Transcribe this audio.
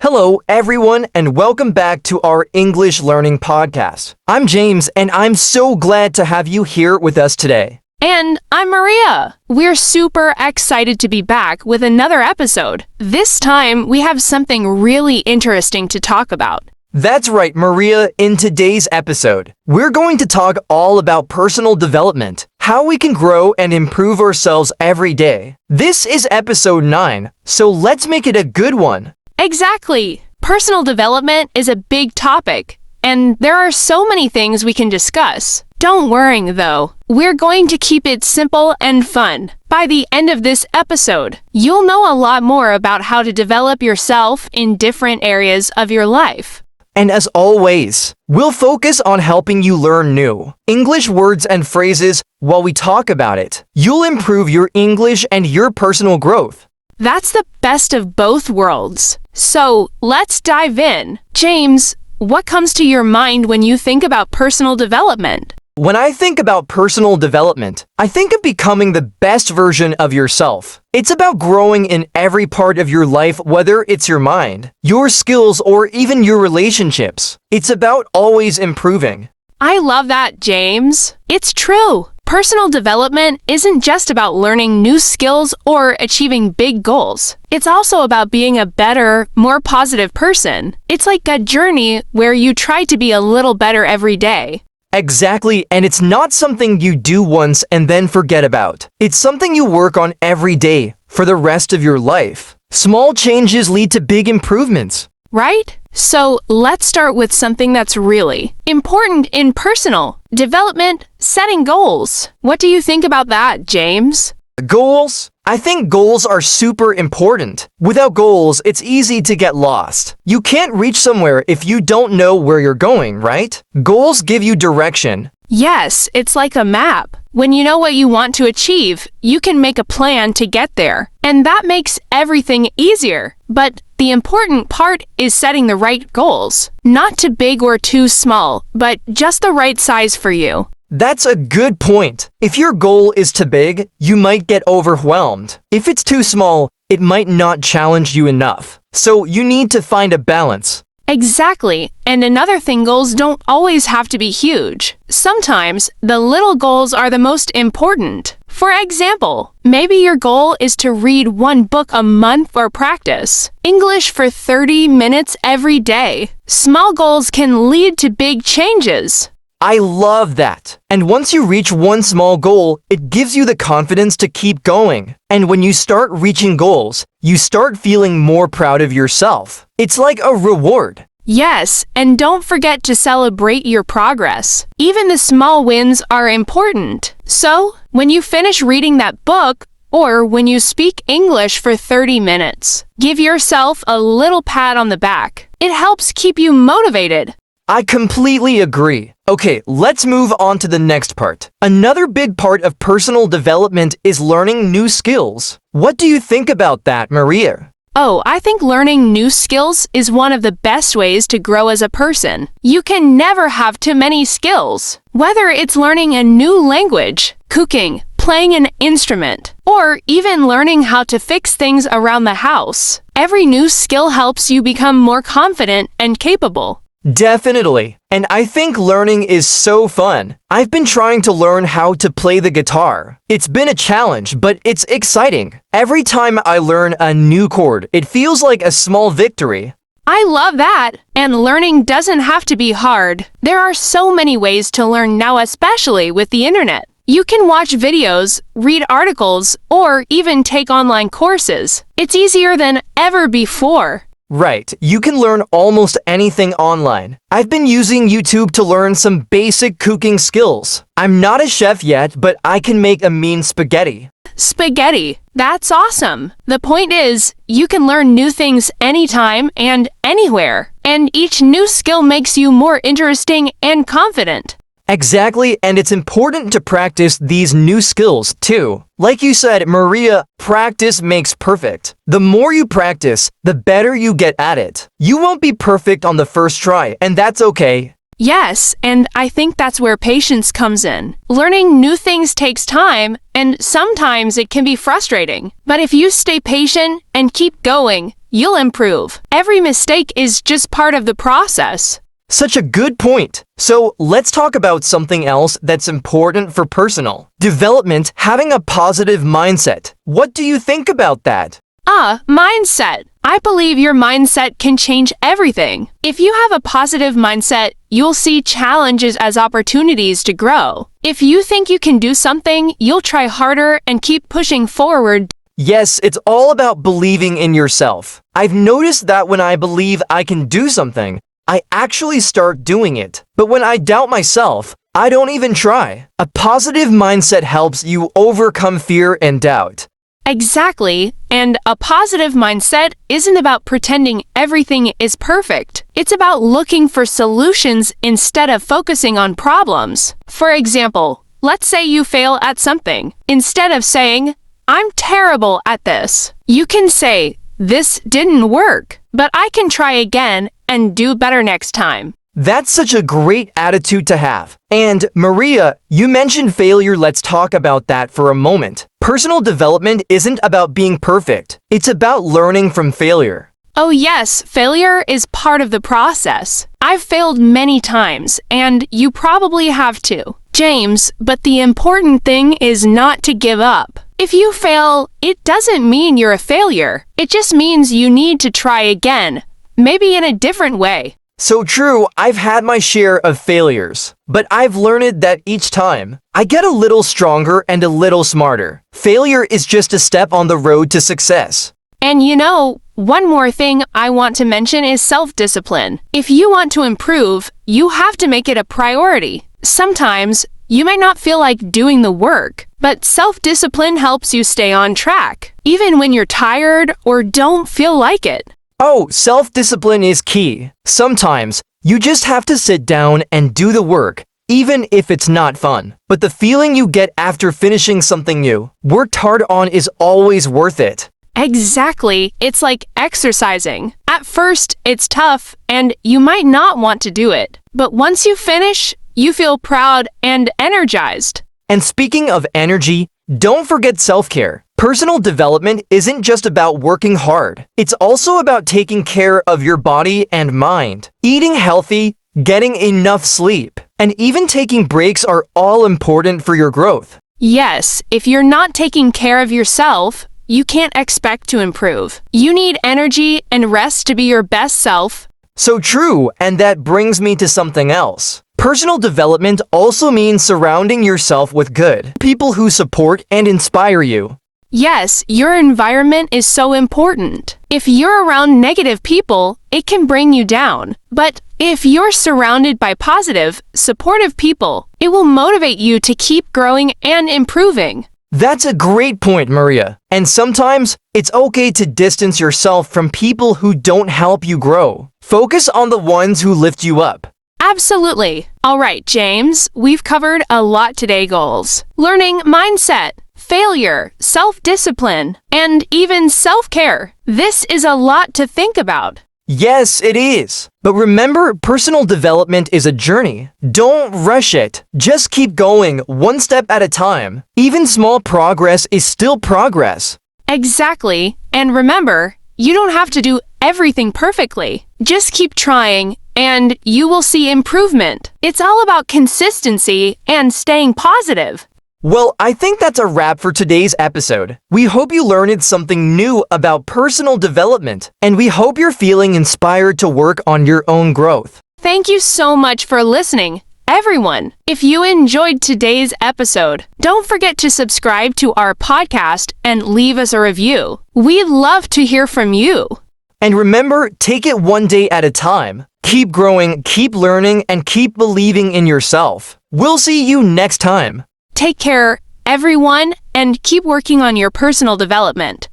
Hello, everyone, and welcome back to our English learning podcast. I'm James, and I'm so glad to have you here with us today. And I'm Maria. We're super excited to be back with another episode. This time, we have something really interesting to talk about. That's right, Maria. In today's episode, we're going to talk all about personal development, how we can grow and improve ourselves every day. This is episode 9, so let's make it a good one. Exactly. Personal development is a big topic, and there are so many things we can discuss. Don't worry, though. We're going to keep it simple and fun. By the end of this episode, you'll know a lot more about how to develop yourself in different areas of your life. And as always, we'll focus on helping you learn new English words and phrases while we talk about it. You'll improve your English and your personal growth. That's the best of both worlds. So, let's dive in. James, what comes to your mind when you think about personal development? When I think about personal development, I think of becoming the best version of yourself. It's about growing in every part of your life, whether it's your mind, your skills, or even your relationships. It's about always improving. I love that, James. It's true. Personal development isn't just about learning new skills or achieving big goals. It's also about being a better, more positive person. It's like a journey where you try to be a little better every day. Exactly, and it's not something you do once and then forget about. It's something you work on every day for the rest of your life. Small changes lead to big improvements. Right? So let's start with something that's really important in personal development, setting goals. What do you think about that, James? Goals? I think goals are super important. Without goals, it's easy to get lost. You can't reach somewhere if you don't know where you're going, right? Goals give you direction. Yes, it's like a map. When you know what you want to achieve, you can make a plan to get there. And that makes everything easier. But the important part is setting the right goals. Not too big or too small, but just the right size for you. That's a good point. If your goal is too big, you might get overwhelmed. If it's too small, it might not challenge you enough. So you need to find a balance. Exactly. And another thing, goals don't always have to be huge. Sometimes, the little goals are the most important. For example, maybe your goal is to read one book a month or practice English for 30 minutes every day. Small goals can lead to big changes. I love that. And once you reach one small goal, it gives you the confidence to keep going. And when you start reaching goals, you start feeling more proud of yourself. It's like a reward. Yes, and don't forget to celebrate your progress. Even the small wins are important. So, when you finish reading that book, or when you speak English for 30 minutes, give yourself a little pat on the back. It helps keep you motivated. I completely agree. Okay, let's move on to the next part. Another big part of personal development is learning new skills. What do you think about that, Maria? Oh, I think learning new skills is one of the best ways to grow as a person. You can never have too many skills. Whether it's learning a new language, cooking, playing an instrument, or even learning how to fix things around the house. Every new skill helps you become more confident and capable. Definitely. And I think learning is so fun. I've been trying to learn how to play the guitar. It's been a challenge, but it's exciting. Every time I learn a new chord, it feels like a small victory. I love that. And learning doesn't have to be hard. There are so many ways to learn now, especially with the internet. You can watch videos, read articles, or even take online courses. It's easier than ever before. Right, you can learn almost anything online. I've been using YouTube to learn some basic cooking skills. I'm not a chef yet, but I can make a mean spaghetti. Spaghetti. That's awesome. The point is, you can learn new things anytime and anywhere. And each new skill makes you more interesting and confident. Exactly, and it's important to practice these new skills too. Like you said, Maria, practice makes perfect. The more you practice, the better you get at it. You won't be perfect on the first try, and that's okay. Yes, and I think that's where patience comes in. Learning new things takes time, and sometimes it can be frustrating. But if you stay patient and keep going, you'll improve. Every mistake is just part of the process. Such a good point. So let's talk about something else that's important for personal development, having a positive mindset. What do you think about that? Mindset. I believe your mindset can change everything. If you have a positive mindset, you'll see challenges as opportunities to grow. If you think you can do something, you'll try harder and keep pushing forward. Yes, it's all about believing in yourself. I've noticed that when I believe I can do something, I actually start doing it. But when I doubt myself, I don't even try. A positive mindset helps you overcome fear and doubt. Exactly, and a positive mindset isn't about pretending everything is perfect. It's about looking for solutions instead of focusing on problems. For example, let's say you fail at something. Instead of saying, "I'm terrible at this," you can say, "This didn't work, but I can try again and do better next time." That's such a great attitude to have. And Maria, you mentioned failure. Let's talk about that for a moment. Personal development isn't about being perfect. It's about learning from failure. Oh yes, failure is part of the process. I've failed many times, and you probably have too, James, but the important thing is not to give up. If you fail, it doesn't mean you're a failure. It just means you need to try again, maybe in a different way. So true, I've had my share of failures, but I've learned that each time, I get a little stronger and a little smarter. Failure is just a step on the road to success. And you know, one more thing I want to mention is self-discipline. If you want to improve, you have to make it a priority. Sometimes, you might not feel like doing the work, but self-discipline helps you stay on track, even when you're tired or don't feel like it. Oh, self-discipline is key. Sometimes, you just have to sit down and do the work, even if it's not fun. But the feeling you get after finishing something you worked hard on is always worth it. Exactly. It's like exercising. At first, it's tough, and you might not want to do it. But once you finish, you feel proud and energized. And speaking of energy, don't forget self-care. Personal development isn't just about working hard. It's also about taking care of your body and mind. Eating healthy, getting enough sleep, and even taking breaks are all important for your growth. Yes, if you're not taking care of yourself, you can't expect to improve. You need energy and rest to be your best self. So true, and that brings me to something else. Personal development also means surrounding yourself with good people who support and inspire you. Yes, your environment is so important. If you're around negative people, it can bring you down. But if you're surrounded by positive, supportive people, it will motivate you to keep growing and improving. That's a great point, Maria. And sometimes, it's okay to distance yourself from people who don't help you grow. Focus on the ones who lift you up. Absolutely. All right, James, we've covered a lot today. Goals, learning, mindset, failure, self-discipline, and even self-care. This is a lot to think about. Yes, it is. But remember, personal development is a journey. Don't rush it. Just keep going, one step at a time. Even small progress is still progress. Exactly. And remember, you don't have to do everything perfectly. Just keep trying, and you will see improvement. It's all about consistency and staying positive. Well, I think that's a wrap for today's episode. We hope you learned something new about personal development, and we hope you're feeling inspired to work on your own growth. Thank you so much for listening, everyone. If you enjoyed today's episode, don't forget to subscribe to our podcast and leave us a review. We'd love to hear from you. And remember, take it one day at a time. Keep growing, keep learning, and keep believing in yourself. We'll see you next time. Take care, everyone, and keep working on your personal development.